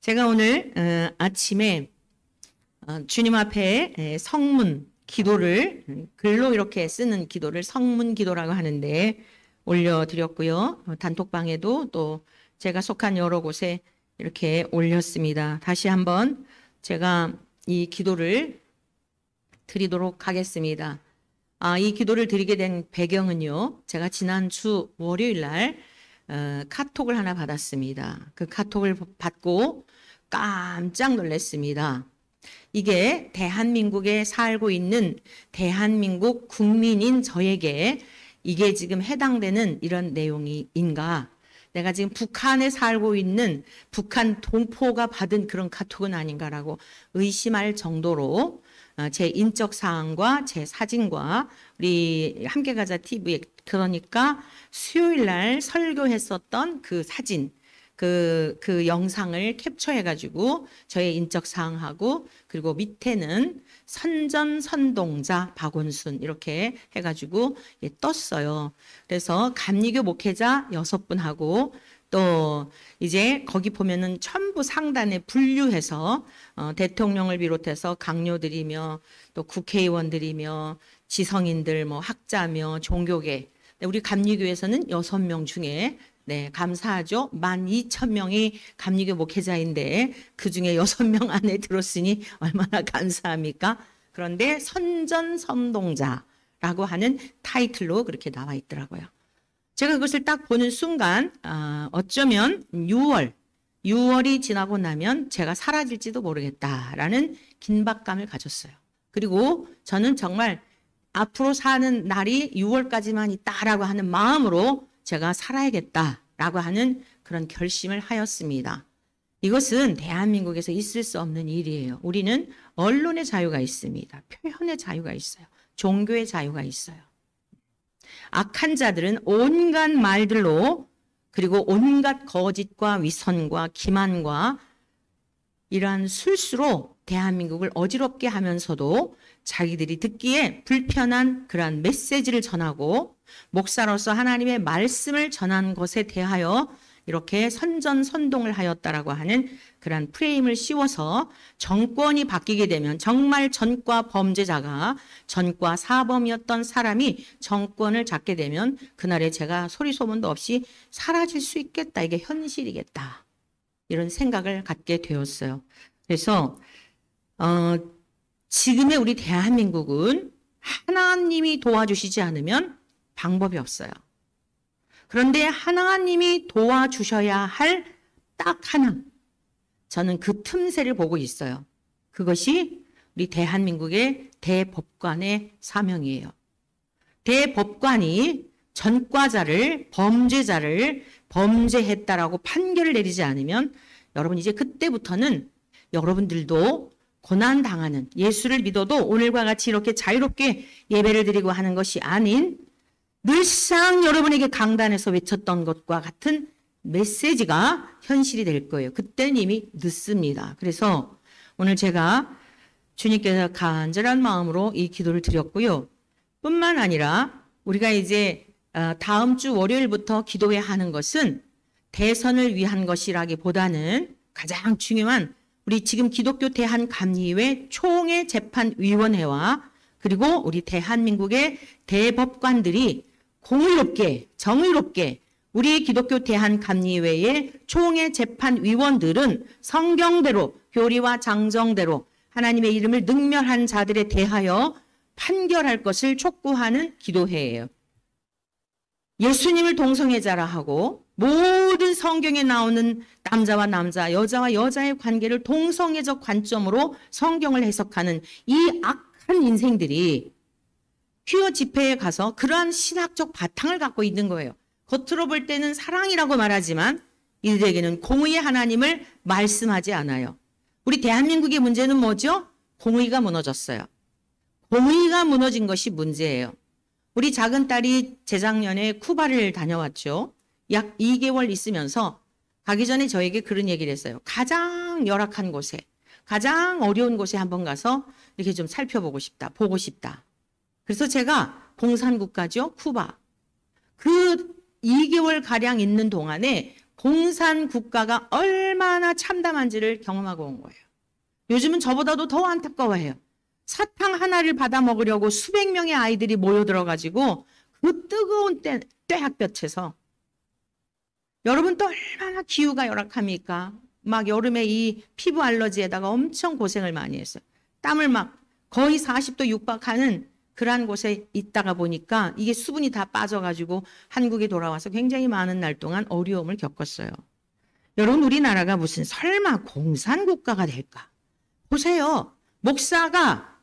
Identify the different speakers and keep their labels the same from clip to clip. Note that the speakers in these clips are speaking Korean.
Speaker 1: 제가 오늘 아침에 주님 앞에 성문 기도를 글로 이렇게 쓰는 기도를 성문 기도라고 하는데 올려드렸고요. 단톡방에도 또 제가 속한 여러 곳에 이렇게 올렸습니다. 다시 한번 제가 이 기도를 드리도록 하겠습니다. 이 기도를 드리게 된 배경은요. 제가 지난주 월요일 날 카톡을 하나 받았습니다. 그 카톡을 받고 깜짝 놀랐습니다. 이게 대한민국에 살고 있는 대한민국 국민인 저에게 이게 지금 해당되는 이런 내용인가? 내가 지금 북한에 살고 있는 북한 동포가 받은 그런 카톡은 아닌가라고 의심할 정도로 제 인적 사항과 제 사진과 우리 함께가자 TV에 그러니까 수요일 날 설교했었던 그 사진 그 영상을 캡처해가지고 저의 인적 사항하고 그리고 밑에는 선전선동자 박원순 이렇게 해가지고 떴어요. 그래서 감리교 목회자 6분하고 또 이제 거기 보면은 전부 상단에 분류해서 대통령을 비롯해서 강요들이며 또 국회의원들이며 지성인들 뭐 학자며 종교계 우리 감리교에서는 6명 중에 네, 감사하죠. 12,000명이 감리교 목회자인데 그중에 6명 안에 들었으니 얼마나 감사합니까? 그런데 선전선동자라고 하는 타이틀로 그렇게 나와 있더라고요. 제가 그것을 딱 보는 순간 어쩌면 6월이 지나고 나면 제가 사라질지도 모르겠다라는 긴박감을 가졌어요. 그리고 저는 정말 앞으로 사는 날이 6월까지만 있다라고 하는 마음으로 제가 살아야겠다라고 하는 그런 결심을 하였습니다. 이것은 대한민국에서 있을 수 없는 일이에요. 우리는 언론의 자유가 있습니다. 표현의 자유가 있어요. 종교의 자유가 있어요. 악한 자들은 온갖 말들로 그리고 온갖 거짓과 위선과 기만과 이러한 술수로 대한민국을 어지럽게 하면서도 자기들이 듣기에 불편한 그러한 메시지를 전하고 목사로서 하나님의 말씀을 전한 것에 대하여 이렇게 선전선동을 하였다라고 하는 그러한 프레임을 씌워서 정권이 바뀌게 되면 정말 전과 범죄자가 전과 사범이었던 사람이 정권을 잡게 되면 그날에 제가 소리소문도 없이 사라질 수 있겠다. 이게 현실이겠다. 이런 생각을 갖게 되었어요. 그래서 지금의 우리 대한민국은 하나님이 도와주시지 않으면 방법이 없어요. 그런데 하나님이 도와주셔야 할 딱 하나, 저는 그 틈새를 보고 있어요. 그것이 우리 대한민국의 대법관의 사명이에요. 대법관이 전과자를 범죄자를 범죄했다라고 판결을 내리지 않으면 여러분 이제 그때부터는 여러분들도 고난당하는 예수를 믿어도 오늘과 같이 이렇게 자유롭게 예배를 드리고 하는 것이 아닌 늘상 여러분에게 강단에서 외쳤던 것과 같은 메시지가 현실이 될 거예요. 그때는 이미 늦습니다. 그래서 오늘 제가 주님께서 간절한 마음으로 이 기도를 드렸고요. 뿐만 아니라 우리가 이제 다음 주 월요일부터 기도해야 하는 것은 대선을 위한 것이라기보다는 가장 중요한 우리 지금 기독교 대한감리회 총회재판위원회와 그리고 우리 대한민국의 대법관들이 공의롭게 정의롭게 우리 기독교 대한감리회의 총회재판위원들은 성경대로 교리와 장정대로 하나님의 이름을 능멸한 자들에 대하여 판결할 것을 촉구하는 기도회예요. 예수님을 동성애자라 하고 모든 성경에 나오는 남자와 남자, 여자와 여자의 관계를 동성애적 관점으로 성경을 해석하는 이 악한 인생들이 퀴어 집회에 가서 그러한 신학적 바탕을 갖고 있는 거예요. 겉으로 볼 때는 사랑이라고 말하지만 이들에게는 공의의 하나님을 말씀하지 않아요. 우리 대한민국의 문제는 뭐죠? 공의가 무너졌어요. 공의가 무너진 것이 문제예요. 우리 작은 딸이 재작년에 쿠바를 다녀왔죠. 약 2개월 있으면서 가기 전에 저에게 그런 얘기를 했어요. 가장 열악한 곳에, 가장 어려운 곳에 한번 가서 이렇게 좀 살펴보고 싶다, 보고 싶다. 그래서 제가 공산국가죠, 쿠바. 그 2개월 가량 있는 동안에 공산 국가가 얼마나 참담한지를 경험하고 온 거예요. 요즘은 저보다도 더 안타까워해요. 사탕 하나를 받아 먹으려고 수백 명의 아이들이 모여들어가지고 그 뜨거운 떼학볕에서 여러분 또 얼마나 기후가 열악합니까? 막 여름에 이 피부 알러지에다가 엄청 고생을 많이 했어요. 땀을 막 거의 40도 육박하는 그러한 곳에 있다가 보니까 이게 수분이 다 빠져가지고 한국에 돌아와서 굉장히 많은 날 동안 어려움을 겪었어요. 여러분 우리나라가 무슨 설마 공산국가가 될까? 보세요. 목사가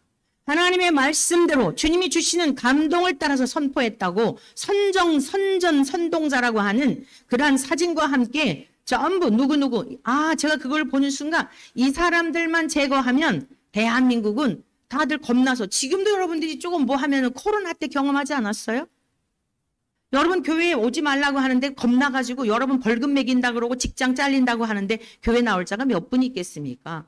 Speaker 1: 하나님의 말씀대로 주님이 주시는 감동을 따라서 선포했다고 선동자라고 하는 그러한 사진과 함께 전부 누구누구 제가 그걸 보는 순간 이 사람들만 제거하면 대한민국은 다들 겁나서 지금도 여러분들이 조금 뭐 하면은 코로나 때 경험하지 않았어요? 여러분 교회에 오지 말라고 하는데 겁나가지고 여러분 벌금 매긴다 그러고 직장 잘린다고 하는데 교회 나올 자가 몇 분 있겠습니까?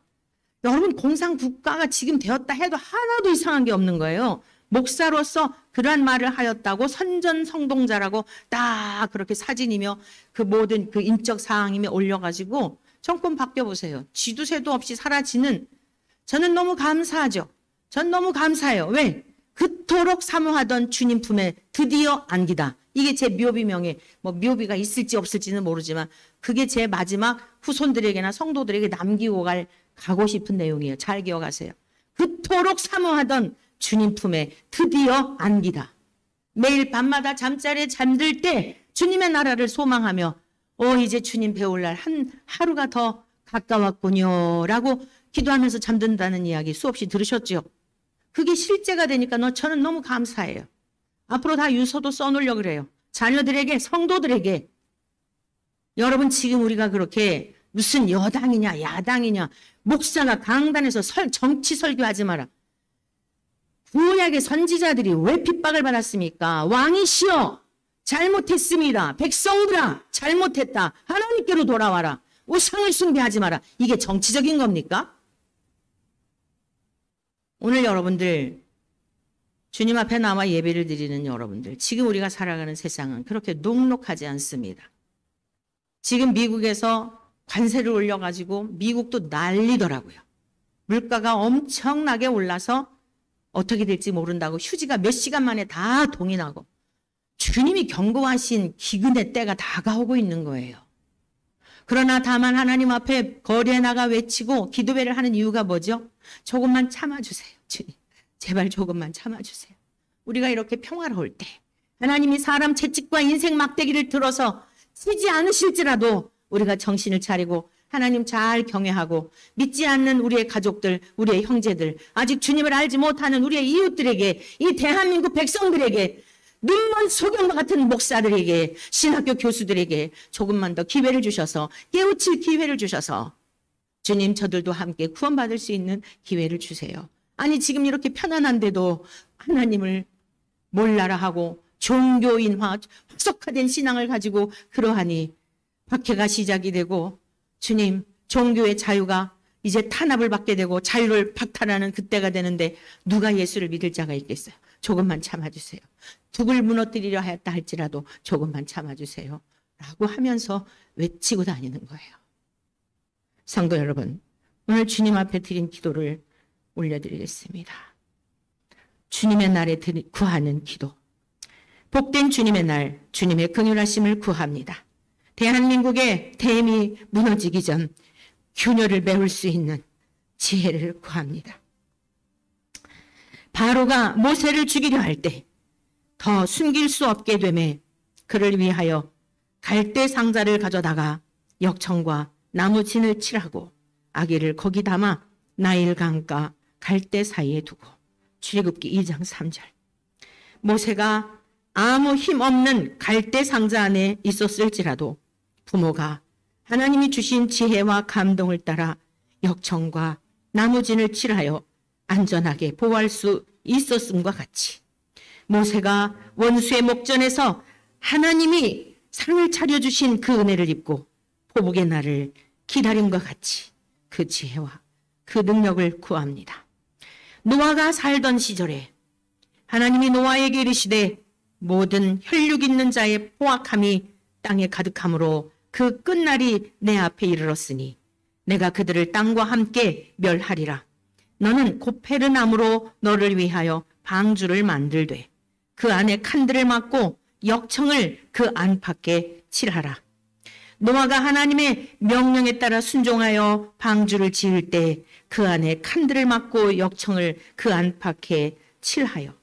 Speaker 1: 여러분 공산국가가 지금 되었다 해도 하나도 이상한 게 없는 거예요. 목사로서 그러한 말을 하였다고 선전성동자라고 딱 그렇게 사진이며 그 모든 그 인적 사항이며 올려가지고 정권 바뀌어보세요. 쥐두새도 없이 사라지는 저는 너무 감사하죠. 전 너무 감사해요. 왜? 그토록 사모하던 주님 품에 드디어 안기다. 이게 제 묘비명에 뭐 묘비가 있을지 없을지는 모르지만 그게 제 마지막 후손들에게나 성도들에게 남기고 가고 싶은 내용이에요. 잘 기억하세요. 그토록 사모하던 주님 품에 드디어 안기다. 매일 밤마다 잠자리에 잠들 때 주님의 나라를 소망하며 이제 주님 배울 날 하루가 더 가까웠군요 라고 기도하면서 잠든다는 이야기 수없이 들으셨죠? 그게 실제가 되니까 저는 너무 감사해요. 앞으로 다 유서도 써놓으려고 그래요. 자녀들에게, 성도들에게. 여러분 지금 우리가 그렇게 무슨 여당이냐 야당이냐 목사가 강단에서 정치 설교하지 마라. 구약의 선지자들이 왜 핍박을 받았습니까? 왕이시여 잘못했습니다. 백성들아 잘못했다. 하나님께로 돌아와라. 우상을 숭배하지 마라. 이게 정치적인 겁니까? 오늘 여러분들 주님 앞에 나와 예배를 드리는 여러분들 지금 우리가 살아가는 세상은 그렇게 녹록하지 않습니다. 지금 미국에서 관세를 올려가지고 미국도 난리더라고요. 물가가 엄청나게 올라서 어떻게 될지 모른다고 휴지가 몇 시간 만에 다 동이 나고 주님이 경고하신 기근의 때가 다가오고 있는 거예요. 그러나 다만 하나님 앞에 거리에 나가 외치고 기도회를 하는 이유가 뭐죠? 조금만 참아주세요. 주님 제발 조금만 참아주세요. 우리가 이렇게 평화로울 때 하나님이 사람 채찍과 인생 막대기를 들어서 치지 않으실지라도 우리가 정신을 차리고 하나님 잘 경외하고 믿지 않는 우리의 가족들, 우리의 형제들, 아직 주님을 알지 못하는 우리의 이웃들에게, 이 대한민국 백성들에게, 눈먼 소경과 같은 목사들에게, 신학교 교수들에게 조금만 더 기회를 주셔서 깨우칠 기회를 주셔서 주님 저들도 함께 구원받을 수 있는 기회를 주세요. 아니 지금 이렇게 편안한데도 하나님을 몰라라 하고 종교인화, 확속화된 신앙을 가지고 그러하니 박해가 시작이 되고 주님 종교의 자유가 이제 탄압을 받게 되고 자유를 박탈하는 그때가 되는데 누가 예수를 믿을 자가 있겠어요? 조금만 참아주세요. 북을 무너뜨리려 하였다 할지라도 조금만 참아주세요. 라고 하면서 외치고 다니는 거예요. 성도 여러분, 오늘 주님 앞에 드린 기도를 올려드리겠습니다. 주님의 날에 구하는 기도. 복된 주님의 날, 주님의 긍휼하심을 구합니다. 대한민국의 댐이 무너지기 전 균열을 메울 수 있는 지혜를 구합니다. 바로가 모세를 죽이려 할 때 더 숨길 수 없게 되매 그를 위하여 갈대 상자를 가져다가 역청과 나무 진을 칠하고 아기를 거기 담아 나일 강가 갈대 사이에 두고. 출애굽기 2장 3절. 모세가 아무 힘 없는 갈대 상자 안에 있었을지라도 부모가 하나님이 주신 지혜와 감동을 따라 역청과 나무진을 칠하여 안전하게 보호할 수 있었음과 같이 모세가 원수의 목전에서 하나님이 상을 차려주신 그 은혜를 입고 포복의 날을 기다림과 같이 그 지혜와 그 능력을 구합니다. 노아가 살던 시절에 하나님이 노아에게 이르시되 모든 혈육 있는 자의 포악함이 땅에 가득함으로 그 끝날이 내 앞에 이르렀으니 내가 그들을 땅과 함께 멸하리라. 너는 고페르나무로 너를 위하여 방주를 만들되 그 안에 칸들을 막고 역청을 그 안팎에 칠하라. 노아가 하나님의 명령에 따라 순종하여 방주를 지을 때 그 안에 칸들을 막고 역청을 그 안팎에 칠하여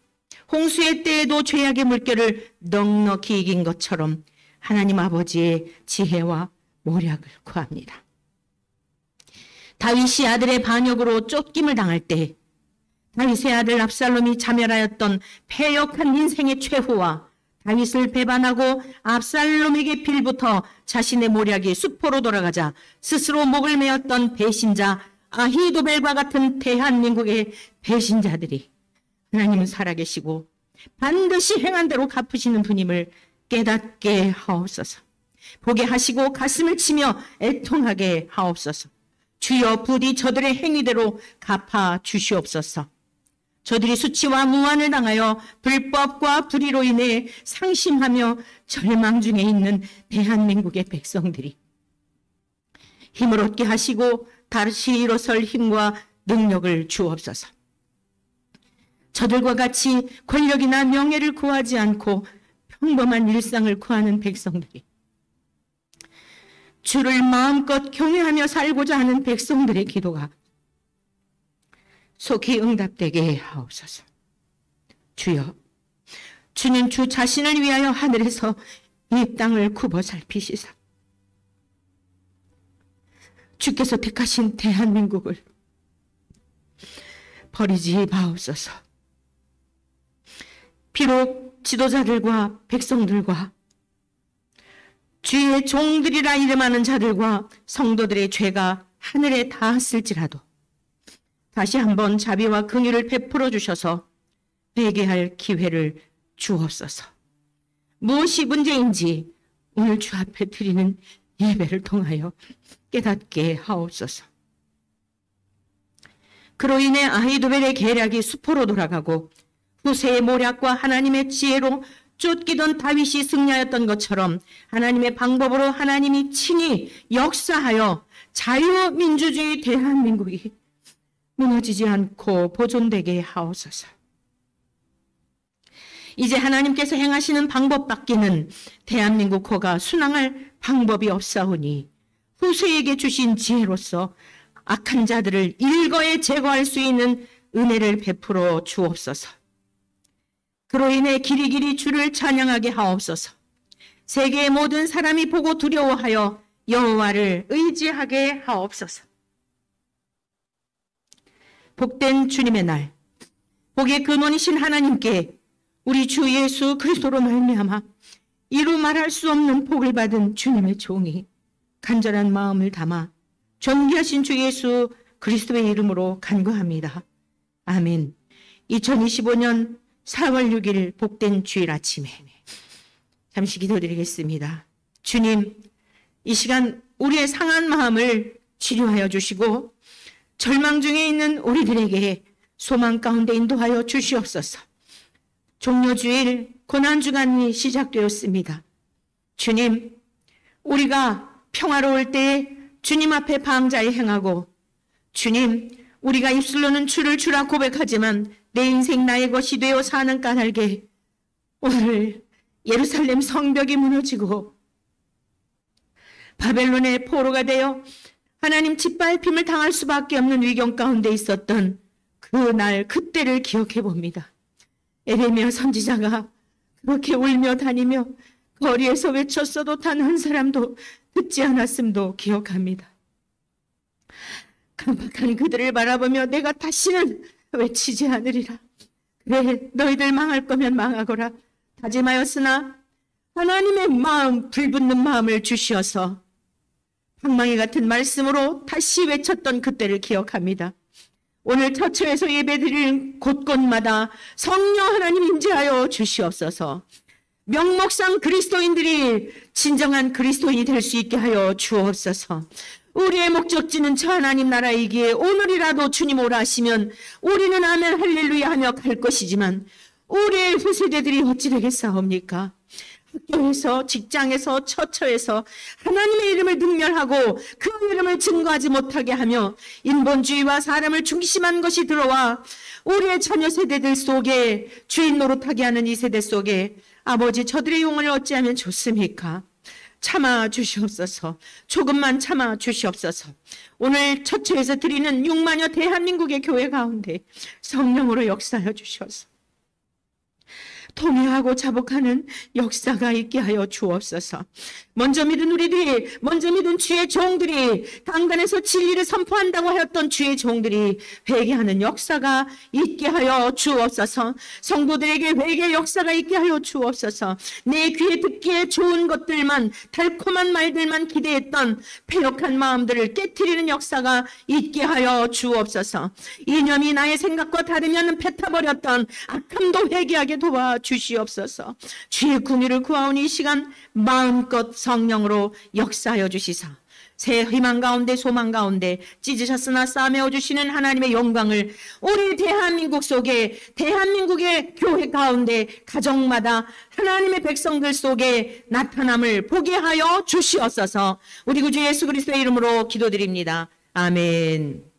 Speaker 1: 홍수의 때에도 죄악의 물결을 넉넉히 이긴 것처럼 하나님 아버지의 지혜와 모략을 구합니다. 다윗이 아들의 반역으로 쫓김을 당할 때 다윗의 아들 압살롬이 자멸하였던 패역한 인생의 최후와 다윗을 배반하고 압살롬에게 빌부터 자신의 모략이 수포로 돌아가자 스스로 목을 메었던 배신자 아히도벨과 같은 대한민국의 배신자들이 하나님은 살아계시고 반드시 행한 대로 갚으시는 분임을 깨닫게 하옵소서. 보게 하시고 가슴을 치며 애통하게 하옵소서. 주여 부디 저들의 행위대로 갚아 주시옵소서. 저들이 수치와 무한을 당하여 불법과 불의로 인해 상심하며 절망 중에 있는 대한민국의 백성들이 힘을 얻게 하시고 다시 일어설 힘과 능력을 주옵소서. 저들과 같이 권력이나 명예를 구하지 않고 평범한 일상을 구하는 백성들이 주를 마음껏 경외하며 살고자 하는 백성들의 기도가 속히 응답되게 하옵소서. 주여, 주님 주 자신을 위하여 하늘에서 이 땅을 굽어 살피시사 주께서 택하신 대한민국을 버리지 마옵소서. 비록 지도자들과 백성들과 주의 종들이라 이름하는 자들과 성도들의 죄가 하늘에 닿았을지라도 다시 한번 자비와 긍휼을 베풀어 주셔서 회개할 기회를 주옵소서. 무엇이 문제인지 오늘 주 앞에 드리는 예배를 통하여 깨닫게 하옵소서. 그로 인해 아히도벨의 계략이 수포로 돌아가고 후세의 모략과 하나님의 지혜로 쫓기던 다윗이 승리하였던 것처럼 하나님의 방법으로 하나님이 친히 역사하여 자유민주주의 대한민국이 무너지지 않고 보존되게 하옵소서. 이제 하나님께서 행하시는 방법밖에는 대한민국 호가 순항할 방법이 없사오니 후세에게 주신 지혜로서 악한 자들을 일거에 제거할 수 있는 은혜를 베풀어 주옵소서. 그로 인해 길이길이 주를 찬양하게 하옵소서. 세계의 모든 사람이 보고 두려워하여 여호와를 의지하게 하옵소서. 복된 주님의 날, 복의 근원이신 하나님께 우리 주 예수 그리스도로 말미암아 이루 말할 수 없는 복을 받은 주님의 종이 간절한 마음을 담아 존귀하신 주 예수 그리스도의 이름으로 간구합니다. 아멘. 2025년 4월 6일 복된 주일 아침에 잠시 기도드리겠습니다. 주님, 이 시간 우리의 상한 마음을 치료하여 주시고 절망 중에 있는 우리들에게 소망 가운데 인도하여 주시옵소서. 종료주일 고난주간이 시작되었습니다. 주님, 우리가 평화로울 때에 주님 앞에 방자에 행하고 주님, 우리가 입술로는 주를 주라 고백하지만 내 인생 나의 것이 되어 사는 까닭에 오늘 예루살렘 성벽이 무너지고 바벨론의 포로가 되어 하나님 짓밟힘을 당할 수밖에 없는 위경 가운데 있었던 그날 그때를 기억해 봅니다. 에레미야 선지자가 그렇게 울며 다니며 거리에서 외쳤어도 단 한 사람도 듣지 않았음도 기억합니다. 강박한 그들을 바라보며 내가 다시는 외치지 않으리라. 그래, 너희들 망할 거면 망하거라 다짐하였으나 하나님의 마음, 불붙는 마음을 주시어서 방망이 같은 말씀으로 다시 외쳤던 그때를 기억합니다. 오늘 처처에서 예배드리는 곳곳마다 성령 하나님 임재하여 주시옵소서. 명목상 그리스도인들이 진정한 그리스도인이 될 수 있게 하여 주옵소서. 우리의 목적지는 저 하나님 나라이기에 오늘이라도 주님 오라 하시면 우리는 아멘 할렐루야 하며 갈 것이지만 우리의 후세대들이 어찌 되겠사옵니까? 학교에서, 직장에서, 처처에서 하나님의 이름을 능멸하고 그 이름을 증거하지 못하게 하며 인본주의와 사람을 중심한 것이 들어와 우리의 자녀 세대들 속에 주인 노릇하게 하는 이 세대 속에 아버지, 저들의 영혼을 어찌하면 좋습니까? 참아 주시옵소서. 조금만 참아 주시옵소서. 오늘 처처에서 드리는 6만여 대한민국의 교회 가운데 성령으로 역사하여 주셔서 통회하고 자복하는 역사가 있게 하여 주옵소서. 먼저 믿은 우리들이, 먼저 믿은 주의 종들이, 강단에서 진리를 선포한다고 하였던 주의 종들이 회개하는 역사가 있게 하여 주옵소서. 성도들에게 회개 역사가 있게 하여 주옵소서. 내 귀에 듣기에 좋은 것들만, 달콤한 말들만 기대했던 패역한 마음들을 깨트리는 역사가 있게 하여 주옵소서. 이념이 나의 생각과 다르면 뱉어버렸던 악함도 회개하게 도와주시옵소서. 주의 궁유를 구하오니 이 시간 마음껏 성령으로 역사하여 주시사 새 희망 가운데 소망 가운데 찢으셨으나 싸매어 주시는 하나님의 영광을 우리 대한민국 속에, 대한민국의 교회 가운데 가정마다 하나님의 백성들 속에 나타남을 보게 하여 주시옵소서. 우리 구주 예수 그리스도의 이름으로 기도드립니다. 아멘.